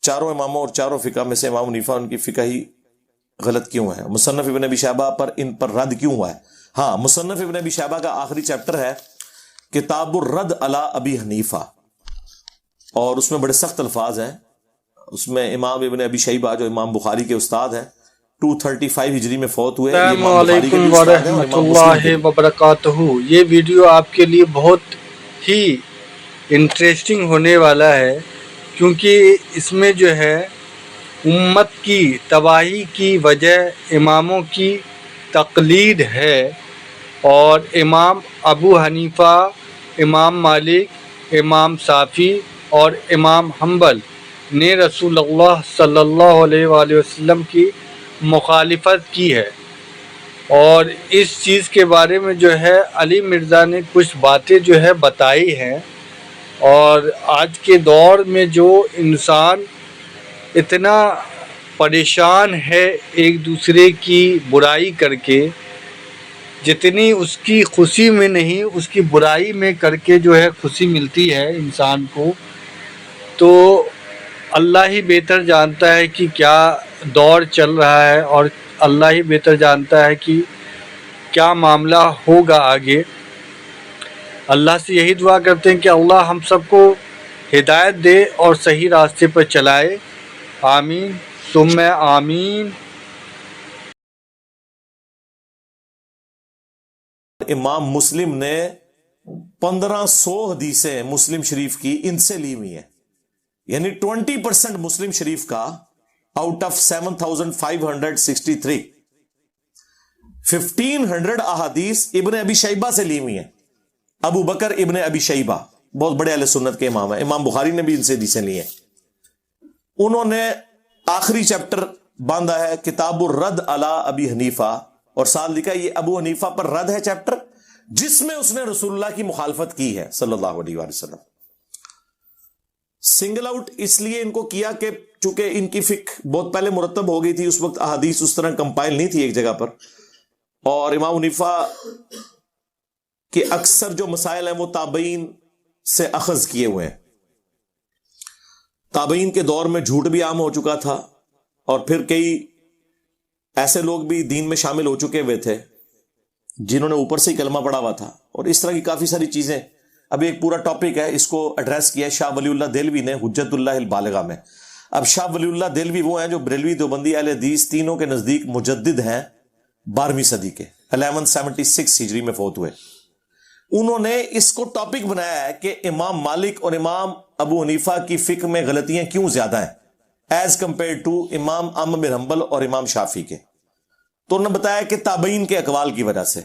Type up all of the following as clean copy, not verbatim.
چاروں اماموں اور چاروں فقہ میں سے امام حنیفہ ان کی فقہ ہی غلط کیوں ہے؟ مصنف ابن ابی شیبہ پر ان پر رد کیوں ہوا ہے؟ ہاں، مصنف ابن ابی شیبہ کا آخری چیپٹر ہے کتاب الرد علی ابی حنیفہ، اور اس میں بڑے سخت الفاظ ہیں. اس میں امام ابن ابی شیبہ جو امام بخاری کے استاد ہیں 235 ہجری میں فوت ہوئے. السلام علیکم ورحمۃ اللہ وبرکاتہ. یہ ویڈیو آپ کے لیے بہت ہی انٹرسٹنگ ہونے والا ہے، کیونکہ اس میں جو ہے امت کی تباہی کی وجہ اماموں کی تقلید ہے، اور امام ابو حنیفہ، امام مالک، امام شافعی اور امام حنبل نے رسول اللہ صلی اللہ علیہ وآلہ وسلم کی مخالفت کی ہے. اور اس چیز کے بارے میں جو ہے علی مرزا نے کچھ باتیں جو ہے بتائی ہیں. اور آج کے دور میں جو انسان اتنا پریشان ہے ایک دوسرے کی برائی کر کے، جتنی اس کی خوشی میں نہیں اس کی برائی میں کر کے جو ہے خوشی ملتی ہے انسان کو، تو اللہ ہی بہتر جانتا ہے کہ کیا دور چل رہا ہے، اور اللہ ہی بہتر جانتا ہے کہ کیا معاملہ ہوگا آگے. اللہ سے یہی دعا کرتے ہیں کہ اللہ ہم سب کو ہدایت دے اور صحیح راستے پر چلائے. آمین ثم آمین. امام مسلم نے 1500 حدیثیں مسلم شریف کی ان سے لی ہوئی ہیں، یعنی 20% مسلم شریف کا آؤٹ آف 7563 1500 احادیث ابن ابی شیبہ سے لی ہوئی ہیں. ابو بکر ابن ابی شیبہ بہت بڑے اہل سنت کے امام ہیں. امام بخاری نے بھی ان سے حدیثیں لی ہیں. انہوں نے آخری چیپٹر باندھا ہے کتاب الرد علی ابی حنیفہ، اور ساتھ لکھا یہ ابو حنیفہ پر رد ہے چیپٹر، جس میں اس نے رسول اللہ کی مخالفت کی ہے صلی اللہ علیہ وآلہ وسلم. سنگل آؤٹ اس لیے ان کو کیا کہ چونکہ ان کی فقہ بہت پہلے مرتب ہو گئی تھی، اس وقت احادیث اس طرح کمپائل نہیں تھی ایک جگہ پر، اور امام حنیفہ کے اکثر جو مسائل ہیں وہ تابعین سے اخذ کیے ہوئے ہیں. تابعین کے دور میں جھوٹ بھی عام ہو چکا تھا، اور پھر کئی ایسے لوگ بھی دین میں شامل ہو چکے ہوئے تھے جنہوں نے اوپر سے ہی کلمہ پڑھا ہوا تھا، اور اس طرح کی کافی ساری چیزیں. ابھی ایک پورا ٹاپک ہے، اس کو ایڈریس کیا ہے شاہ ولی اللہ دہلوی نے حجت اللہ البالغہ میں. اب شاہ ولی اللہ دہلوی وہ ہیں جو بریلوی، دیوبندی، اہل حدیث تینوں کے نزدیک مجدد ہیں 12ویں صدی کے، 1176 ہجری میں فوت ہوئے. انہوں نے اس کو ٹاپک بنایا ہے کہ امام مالک اور امام ابو حنیفہ کی فقہ میں غلطیاں کیوں زیادہ ہیں ایز کمپیئر ٹو امام احمد بن حنبل اور امام شافعی کے. تو انہوں نے بتایا کہ تابعین کے اقوال کی وجہ سے،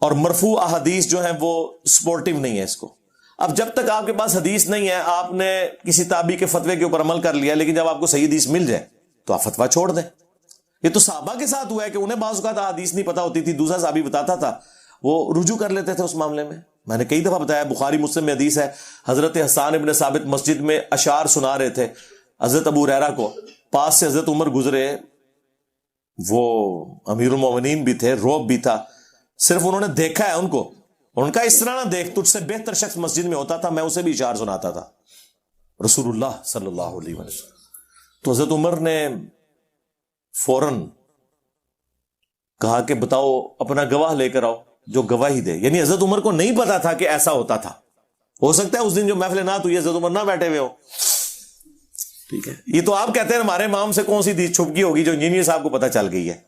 اور مرفوع احادیث جو ہیں وہ سپورٹیو نہیں ہے اس کو. اب جب تک آپ کے پاس حدیث نہیں ہے، آپ نے کسی تابعی کے فتوے کے اوپر عمل کر لیا، لیکن جب آپ کو صحیح حدیث مل جائے تو آپ فتویٰ چھوڑ دیں. یہ تو صحابہ کے ساتھ ہوا ہے کہ انہیں بعض اوقات حدیث نہیں پتا ہوتی تھی، دوسرا صحابی بتاتا تھا، وہ رجوع کر لیتے تھے اس معاملے میں. میں نے کئی دفعہ بتایا، بخاری مسلم میں حدیث ہے، حضرت حسان ابن ثابت مسجد میں اشعار سنا رہے تھے حضرت ابو ہریرہ کو، پاس سے حضرت عمر گزرے، وہ امیر المومنین بھی تھے، رعب بھی تھا، صرف انہوں نے دیکھا ہے ان کو، ان کا اس طرح نہ دیکھ، تجھ سے بہتر شخص مسجد میں ہوتا تھا، میں اسے بھی اشعار سناتا تھا رسول اللہ صلی اللہ علیہ وسلم. تو حضرت عمر نے فوراً کہا کہ بتاؤ اپنا گواہ لے کر آؤ جو گواہی دے. یعنی حضرت عمر کو نہیں پتا تھا کہ ایسا ہوتا تھا. ہو سکتا ہے اس دن جو محفل نعت ہوئی حضرت عمر نہ بیٹھے ہوئے ہو. ٹھیک ہے، یہ تو آپ کہتے ہیں ہمارے امام سے کون سی حدیث چھپ گئی ہوگی جو انجینئر صاحب کو پتہ چل گئی ہے.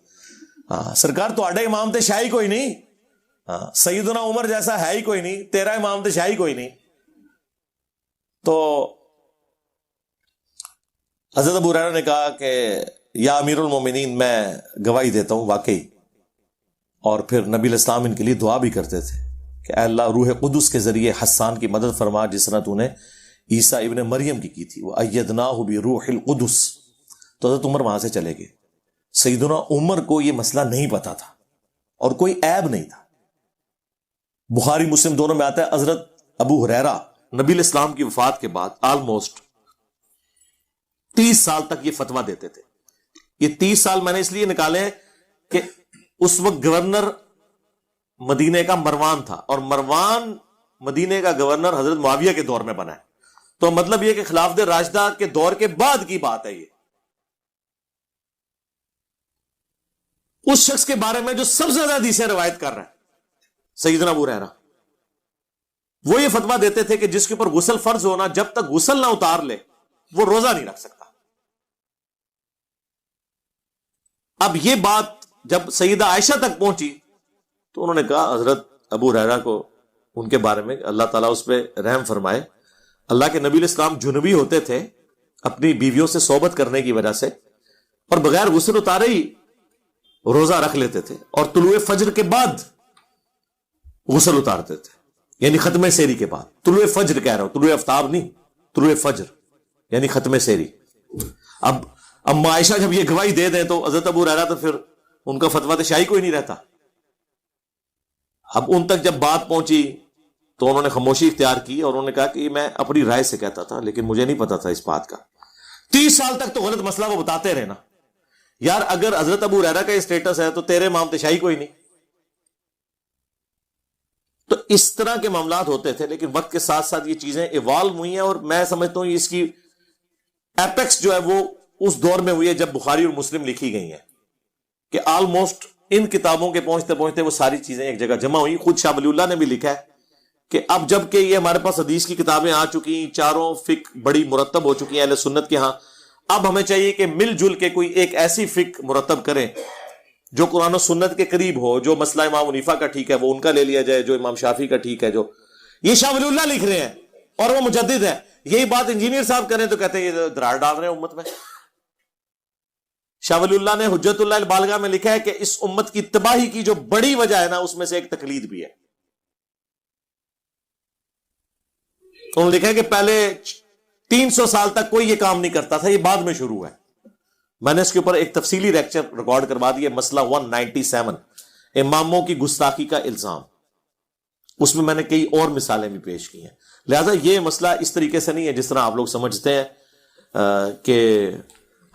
ہاں سرکار تواڈے امام تے شاہی کوئی نہیں، ہاں سیدنا عمر جیسا ہے ہی کوئی نہیں، تیرا امام تے شاہی کوئی نہیں. تو حضرت ابو ہریرہ نے کہا کہ یا امیر المومنین میں گواہی دیتا ہوں واقعی. اور پھر نبی علیہ السلام ان کے لیے دعا بھی کرتے تھے کہ اے اللہ روح قدس کے ذریعے حسان کی مدد فرما جس طرح تو نے عیسیٰ ابن مریم کی کی تھی، وَأَيَّدْنَاهُ بِرُوحِ الْقُدُسِ. تو حضرت عمر وہاں سے چلے گئے. سیدنا عمر کو یہ مسئلہ نہیں پتا تھا اور کوئی عیب نہیں تھا. بخاری مسلم دونوں میں آتا ہے حضرت ابو ہریرہ نبی علیہ السلام کی وفات کے بعد آلموسٹ 30 سال تک یہ فتویٰ دیتے تھے. یہ 30 سال میں نے اس لیے نکالے ہیں کہ اس وقت گورنر مدینے کا مروان تھا، اور مروان مدینے کا گورنر حضرت معاویہ کے دور میں بنا ہے. تو مطلب یہ کہ خلافت راشدہ کے دور کے بعد کی بات ہے یہ. اس شخص کے بارے میں جو سب سے زیادہ حدیثیں روایت کر رہا ہے سیدنا ابو ہریرہ، وہ یہ فتویٰ دیتے تھے کہ جس کے اوپر غسل فرض ہونا، جب تک غسل نہ اتار لے وہ روزہ نہیں رکھ سکتا. اب یہ بات جب سیدہ عائشہ تک پہنچی تو انہوں نے کہا حضرت ابو ہریرہ کو ان کے بارے میں اللہ تعالیٰ اس پہ رحم فرمائے، اللہ کے نبی علیہ السلام جنبی ہوتے تھے اپنی بیویوں سے صحبت کرنے کی وجہ سے، اور بغیر غسل اتارے ہی روزہ رکھ لیتے تھے، اور طلوع فجر کے بعد غسل اتارتے تھے، یعنی ختم سحری کے بعد. طلوع فجر کہہ رہا ہوں، طلوع آفتاب نہیں، طلوع فجر یعنی ختم سحری. اب اما عائشہ جب یہ گواہی دے دیں تو حضرت ابو ہریرہ تو پھر ان کا فتویٰ تو شاہی کوئی نہیں رہتا. اب ان تک جب بات پہنچی تو انہوں نے خاموشی اختیار کی، اور انہوں نے کہا کہ میں اپنی رائے سے کہتا تھا لیکن مجھے نہیں پتا تھا اس بات کا. 30 سال تک تو غلط مسئلہ وہ بتاتے رہے نا. یار اگر حضرت ابو ہریرہ کا یہ سٹیٹس ہے تو تیرے امام تشائی کوئی نہیں. تو اس طرح کے معاملات ہوتے تھے، لیکن وقت کے ساتھ ساتھ یہ چیزیں ایوالو ہوئی ہیں، اور میں سمجھتا ہوں اس کی ایپیکس جو ہے وہ اس دور میں ہوئی ہے جب بخاری اور مسلم لکھی گئی ہیں، کہ آلموسٹ ان کتابوں کے پہنچتے پہنچتے وہ ساری چیزیں ایک جگہ جمع ہوئی. خود شاہ ولی اللہ نے بھی لکھا ہے کہ اب جب کہ یہ ہمارے پاس حدیث کی کتابیں آ چکی، چاروں فقہ بڑی مرتب ہو چکی ہیں اہل سنت کے ہاں، اب ہمیں چاہیے کہ مل جل کے کوئی ایک ایسی فقہ مرتب کریں جو قرآن و سنت کے قریب ہو. جو مسئلہ امام حنیفہ کا ٹھیک ہے وہ ان کا لے لیا جائے، جو امام شافعی کا ٹھیک ہے. جو یہ شاہ ولی اللہ لکھ رہے ہیں اور وہ مجدد ہے، یہی بات انجینئر صاحب کریں تو کہتے ہیں یہ دراڑ ڈال رہے ہیں امت میں. شاہ ولی اللہ نے حجت اللہ البالغہ میں لکھا ہے کہ اس امت کی تباہی کی جو بڑی وجہ ہے نا، اس میں سے ایک تقلید بھی ہے. انہوں نے لکھا ہے کہ پہلے 300 سال تک کوئی یہ کام نہیں کرتا تھا، یہ بعد میں شروع ہے. میں نے اس کے اوپر ایک تفصیلی لیکچر ریکارڈ کروا دیا، مسئلہ 197 اماموں کی گستاخی کا الزام. اس میں نے کئی اور مثالیں بھی پیش کی ہیں. لہذا یہ مسئلہ اس طریقے سے نہیں ہے جس طرح آپ لوگ سمجھتے ہیں کہ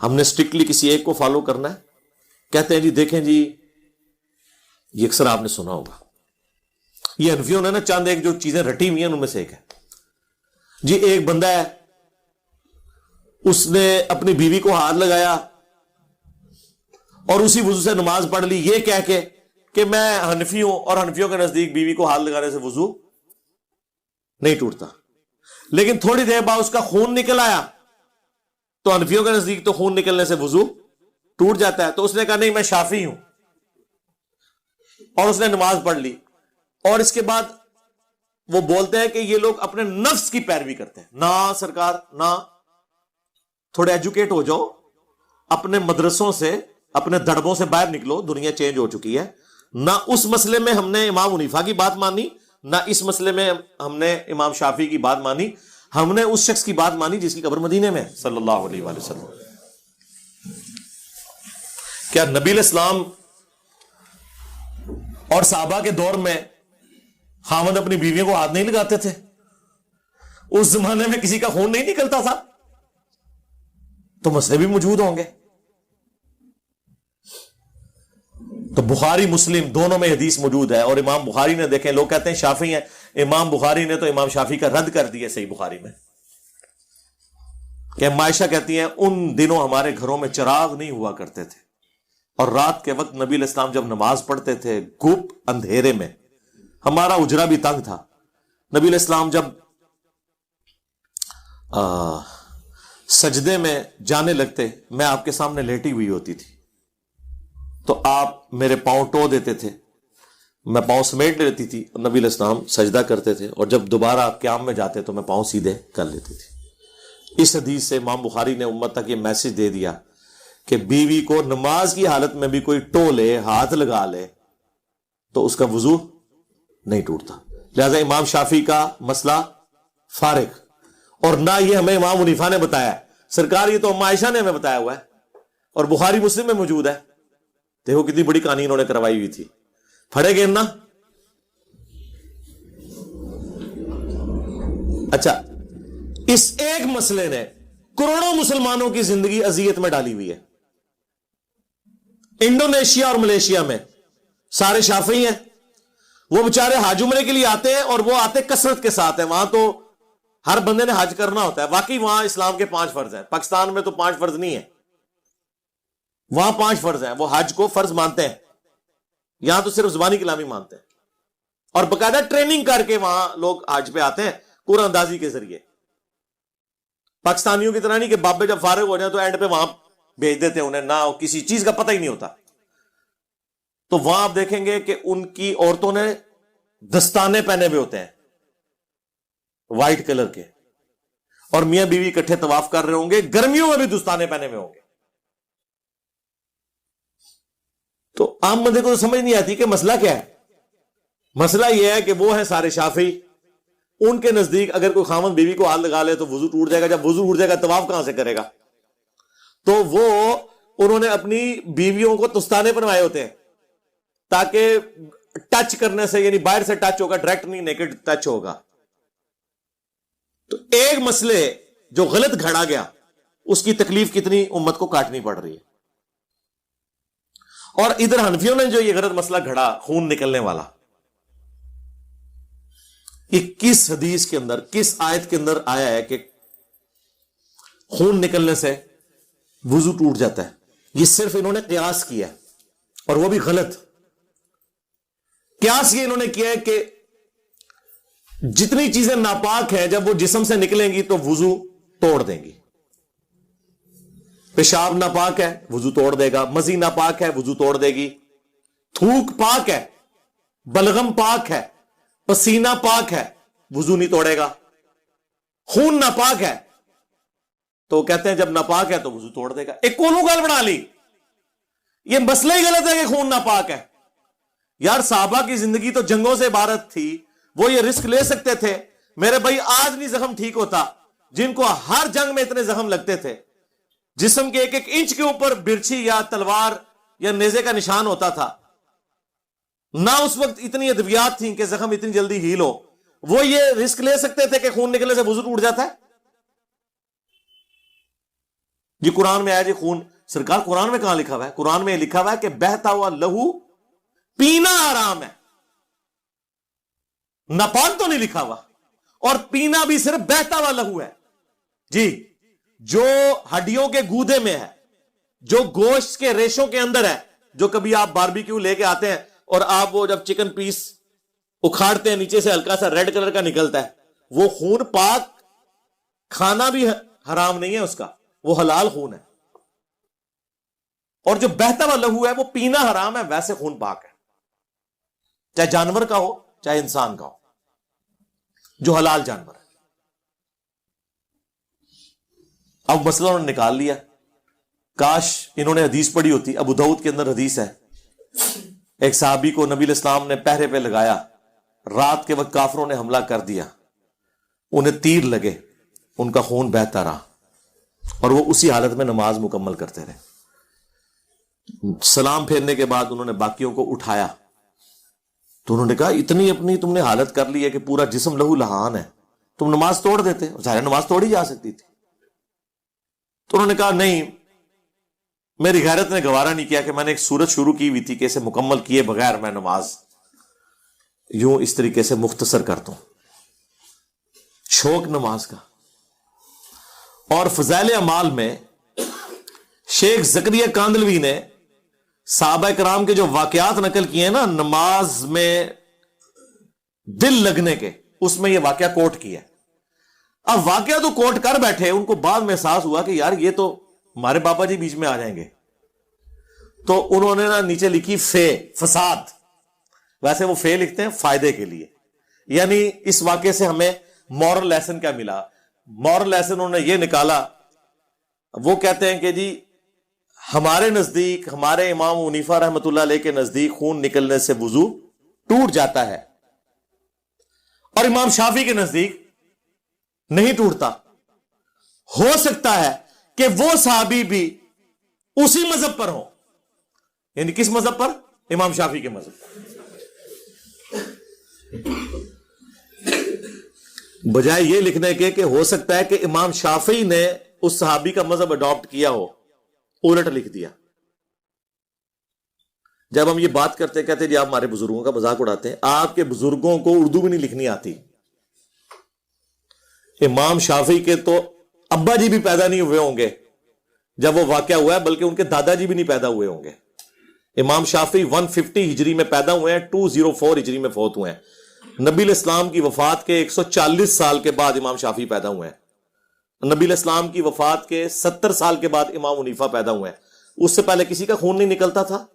ہم نے سٹرکٹلی کسی ایک کو فالو کرنا ہے. کہتے ہیں جی دیکھیں جی، یہ اکثر آپ نے سنا ہوگا، یہ حنفیوں نے نا چاند ایک جو چیزیں رٹی ہوئی ہیں ان میں سے ایک ہے جی، ایک بندہ ہے اس نے اپنی بیوی کو ہاتھ لگایا اور اسی وضو سے نماز پڑھ لی، یہ کہہ کے کہ میں حنفی ہوں، اور حنفیوں کے نزدیک بیوی کو ہاتھ لگانے سے وضو نہیں ٹوٹتا. لیکن تھوڑی دیر بعد اس کا خون نکل آیا تو حنفیوں کے نزدیک تو خون نکلنے سے وضو ٹوٹ جاتا ہے. تو اس نے کہا نہیں میں شافعی ہوں، اور اس نے نماز پڑھ لی. اور اس کے بعد وہ بولتے ہیں کہ یہ لوگ اپنے نفس کی پیروی کرتے ہیں. نہ سرکار نہ، تھوڑے ایجوکیٹ ہو جاؤ، اپنے مدرسوں سے اپنے دڑبوں سے باہر نکلو، دنیا چینج ہو چکی ہے. نہ اس مسئلے میں ہم نے امام حنیفہ کی بات مانی، نہ اس مسئلے میں ہم نے امام شافعی کی بات مانی، ہم نے اس شخص کی بات مانی جس کی قبر مدینے میں صلی اللہ علیہ وآلہ وسلم. کیا نبی علیہ السلام اور صحابہ کے دور میں خاوند اپنی بیویوں کو ہاتھ نہیں لگاتے تھے؟ اس زمانے میں کسی کا خون نہیں نکلتا تھا تو مسئلے بھی موجود ہوں گے. تو بخاری مسلم دونوں میں حدیث موجود ہے، اور امام بخاری نے، دیکھیں لوگ کہتے ہیں شافعی ہیں، امام بخاری نے تو امام شافعی کا رد کر دیا صحیح بخاری میں، کہ عائشہ کہتی ہیں ان دنوں ہمارے گھروں میں چراغ نہیں ہوا کرتے تھے، اور رات کے وقت نبی علیہ السلام جب نماز پڑھتے تھے گھپ اندھیرے میں، ہمارا اجرا بھی تنگ تھا، نبی علیہ السلام جب سجدے میں جانے لگتے میں آپ کے سامنے لیٹی ہوئی ہوتی تھی تو آپ میرے پاؤں ٹو دیتے تھے، میں پاؤں سمیٹ لیتی تھی، نبی علیہ السلام سجدہ کرتے تھے، اور جب دوبارہ آپ قیام میں جاتے تو میں پاؤں سیدھے کر لیتی تھی. اس حدیث سے امام بخاری نے امت تک یہ میسج دے دیا کہ بیوی کو نماز کی حالت میں بھی کوئی ٹو لے، ہاتھ لگا لے تو اس کا وضو نہیں ٹوٹتا. لہذا امام شافعی کا مسئلہ فارغ، اور نہ یہ ہمیں امام حنیفہ نے بتایا، سرکار یہ تو ام عائشہ نے ہمیں بتایا ہوا ہے، اور بخاری مسلم میں موجود ہے. دیکھو کتنی بڑی کہانی انہوں نے کروائی ہوئی تھی. پڑھے گے نا؟ اچھا، اس ایک مسئلے نے کروڑوں مسلمانوں کی زندگی اذیت میں ڈالی ہوئی ہے. انڈونیشیا اور ملیشیا میں سارے شافعی ہیں، وہ بیچارے حج عمرے کے لیے آتے ہیں، اور وہ آتے کثرت کے ساتھ ہیں. وہاں تو ہر بندے نے حج کرنا ہوتا ہے. واقعی وہاں اسلام کے 5 فرض ہیں. پاکستان میں تو 5 فرض نہیں ہیں, وہاں 5 فرض ہیں. وہ حج کو فرض مانتے ہیں, یہاں تو صرف زبانی کلامی مانتے ہیں, اور باقاعدہ ٹریننگ کر کے وہاں لوگ حج پہ آتے ہیں قرآن اندازی کے ذریعے. پاکستانیوں کی طرح نہیں کہ بابے جب فارغ ہو جائیں تو اینڈ پہ وہاں بھیج دیتے ہیں, انہیں نہ کسی چیز کا پتہ ہی نہیں ہوتا. تو وہاں آپ دیکھیں گے کہ ان کی عورتوں نے دستانے پہنے ہوئے ہوتے ہیں وائٹ کلر کے, اور میاں بیوی اکٹھے طواف کر رہے ہوں گے, گرمیوں میں بھی دستانے پہنے ہوئے ہوں گے. تو عام بندے کو تو سمجھ نہیں آتی کہ مسئلہ کیا ہے. مسئلہ یہ ہے کہ وہ ہیں سارے شافعی, ان کے نزدیک اگر کوئی خامن بیوی کو ہاتھ لگا لے تو وضو ٹوٹ جائے گا. جب وضو ٹوٹ جائے گا طواف کہاں سے کرے گا؟ تو وہ انہوں نے اپنی بیویوں کو دستانے بنوائے ہوتے ہیں تاکہ ٹچ کرنے سے, یعنی باہر سے ٹچ ہوگا, ڈائریکٹ نہیں, نیکڈ ٹچ ہوگا. تو ایک مسئلے جو غلط گھڑا گیا اس کی تکلیف کتنی امت کو کاٹنی پڑ رہی ہے. اور ادھر حنفیوں نے جو یہ غلط مسئلہ گھڑا خون نکلنے والا, یہ کس حدیث کے اندر, کس آیت کے اندر آیا ہے کہ خون نکلنے سے وضو ٹوٹ جاتا ہے؟ یہ صرف انہوں نے قیاس کیا, اور وہ بھی غلط قیاس. یہ انہوں نے کیا ہے کہ جتنی چیزیں ناپاک ہیں جب وہ جسم سے نکلیں گی تو وضو توڑ دیں گی. پیشاب ناپاک ہے وضو توڑ دے گا, مزی ناپاک ہے وضو توڑ دے گی, تھوک پاک ہے, بلغم پاک ہے, پسینہ پاک ہے, وضو نہیں توڑے گا. خون ناپاک ہے تو کہتے ہیں جب ناپاک ہے تو وضو توڑ دے گا. ایک کونوں گال بنا لی. یہ مسئلہ ہی غلط ہے کہ خون ناپاک ہے. یار صحابہ کی زندگی تو جنگوں سے عبارت تھی, وہ یہ رسک لے سکتے تھے. میرے بھائی آج نہیں زخم ٹھیک ہوتا, جن کو ہر جنگ میں اتنے زخم لگتے تھے, جسم کے 1-1 انچ کے اوپر برچھی یا تلوار یا نیزے کا نشان ہوتا تھا, نہ اس وقت اتنی ادویات تھیں کہ زخم اتنی جلدی ہیل ہو, وہ یہ رسک لے سکتے تھے کہ خون نکلنے سے وضو ٹوٹ جاتا ہے؟ جی قرآن میں آیا جی خون. سرکار قرآن میں کہاں لکھا ہوا ہے؟ قرآن میں لکھا ہوا ہے کہ بہتا ہوا لہو پینا حرام ہے. ناپاک تو نہیں لکھا ہوا, اور پینا بھی صرف بہتا ہوا لہو ہے. جی جو ہڈیوں کے گودے میں ہے, جو گوشت کے ریشوں کے اندر ہے, جو کبھی آپ باربیکیو لے کے آتے ہیں اور آپ وہ جب چکن پیس اکھاڑتے ہیں نیچے سے ہلکا سا ریڈ کلر کا نکلتا ہے, وہ خون پاک, کھانا بھی حرام نہیں ہے اس کا, وہ حلال خون ہے. اور جو بہتا ہوا لہو ہے وہ پینا حرام ہے, ویسے خون پاک ہے, چاہے جانور کا ہو چاہے انسان کا ہو, جو حلال جانور ہے. اب مسئلہ انہوں نے نکال لیا. کاش انہوں نے حدیث پڑھی ہوتی. ابو داؤد کے اندر حدیث ہے, ایک صحابی کو نبی علیہ السلام نے پہرے پہ لگایا, رات کے وقت کافروں نے حملہ کر دیا, انہیں تیر لگے, ان کا خون بہتا رہا, اور وہ اسی حالت میں نماز مکمل کرتے رہے. سلام پھیرنے کے بعد انہوں نے باقیوں کو اٹھایا, تو انہوں نے کہا اتنی اپنی تم نے حالت کر لی ہے کہ پورا جسم لہو لہان ہے, تم نماز توڑ دیتے. ظاہر نماز توڑی جا سکتی تھی. تو انہوں نے کہا نہیں, میری غیرت نے گوارا نہیں کیا کہ میں نے ایک سورت شروع کی ہوئی تھی کہ اسے مکمل کیے بغیر میں نماز یوں اس طریقے سے مختصر کرتا ہوں. شوق نماز کا. اور فضائل اعمال میں شیخ زکریا کاندلوی نے صحابہ کرام کے جو واقعات نقل کیے ہیں نا نماز میں دل لگنے کے, اس میں یہ واقعہ کوٹ کیا. اب واقعہ تو کوٹ کر بیٹھے, ان کو بعد میں احساس ہوا کہ یار یہ تو ہمارے بابا جی بیچ میں آ جائیں گے, تو انہوں نے نا نیچے لکھی فساد. ویسے وہ لکھتے ہیں فائدے کے لیے, یعنی اس واقعے سے ہمیں مورل لیسن کیا ملا. مورل لیسن انہوں نے یہ نکالا, وہ کہتے ہیں کہ جی ہمارے نزدیک, ہمارے امام حنیفہ رحمۃ اللہ علیہ کے نزدیک خون نکلنے سے وضو ٹوٹ جاتا ہے, اور امام شافعی کے نزدیک نہیں ٹوٹتا. ہو سکتا ہے کہ وہ صحابی بھی اسی مذہب پر ہو. یعنی کس مذہب پر؟ امام شافعی کے مذہب پر. بجائے یہ لکھنے کے کہ ہو سکتا ہے کہ امام شافعی نے اس صحابی کا مذہب اڈاپٹ کیا ہو, الٹ لکھ دیا. جب ہم یہ بات کرتے کہتے جی آپ ہمارے بزرگوں کا مذاق اڑاتے ہیں, آپ کے بزرگوں کو اردو بھی نہیں لکھنی آتی. امام شافعی کے تو ابا جی بھی پیدا نہیں ہوئے ہوں گے جب وہ واقعہ ہوا ہے، بلکہ ان کے دادا جی بھی نہیں پیدا ہوئے ہوں گے. امام شافعی 150 ہجری میں پیدا ہوئے ہیں، 204 ہجری میں فوت ہوئے ہیں. نبی علیہ السلام کی وفات کے 140 سال کے بعد امام شافعی پیدا ہوئے ہیں. نبی علیہ السلام کی وفات کے 70 سال کے بعد امام حنیفہ پیدا ہوئے ہیں. اس سے پہلے کسی کا خون نہیں نکلتا تھا،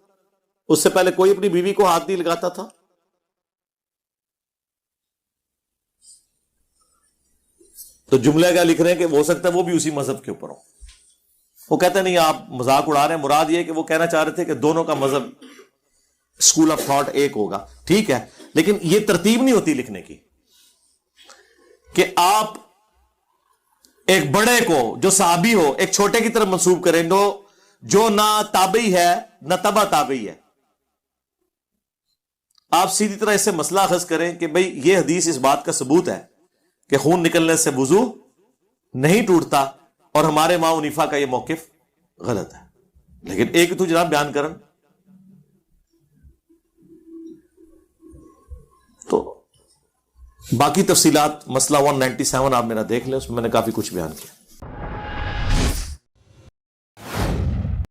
اس سے پہلے کوئی اپنی بیوی کو ہاتھ نہیں لگاتا تھا. تو جملہ کیا لکھ رہے ہیں کہ ہو سکتا ہے وہ بھی اسی مذہب کے اوپر ہو. وہ کہتے ہیں نہیں، آپ مذاق اڑا رہے ہیں، مراد یہ کہ وہ کہنا چاہ رہے تھے کہ دونوں کا مذہب اسکول آف تھاٹ ایک ہوگا. ٹھیک ہے، لیکن یہ ترتیب نہیں ہوتی لکھنے کی کہ آپ ایک بڑے کو جو صحابی ہو ایک چھوٹے کی طرف منسوب کریں جو نہ تابعی ہے نہ تبع تابعی ہے. آپ سیدھی طرح اس سے مسئلہ اخذ کریں کہ بھئی یہ حدیث اس بات کا ثبوت ہے کہ خون نکلنے سے وضو نہیں ٹوٹتا، اور ہمارے امام حنیفہ کا یہ موقف غلط ہے. لیکن ایک تو جناب بیان کرن تو باقی تفصیلات مسئلہ 197 آپ میرا دیکھ لیں، اس میں میں نے کافی کچھ بیان کیا.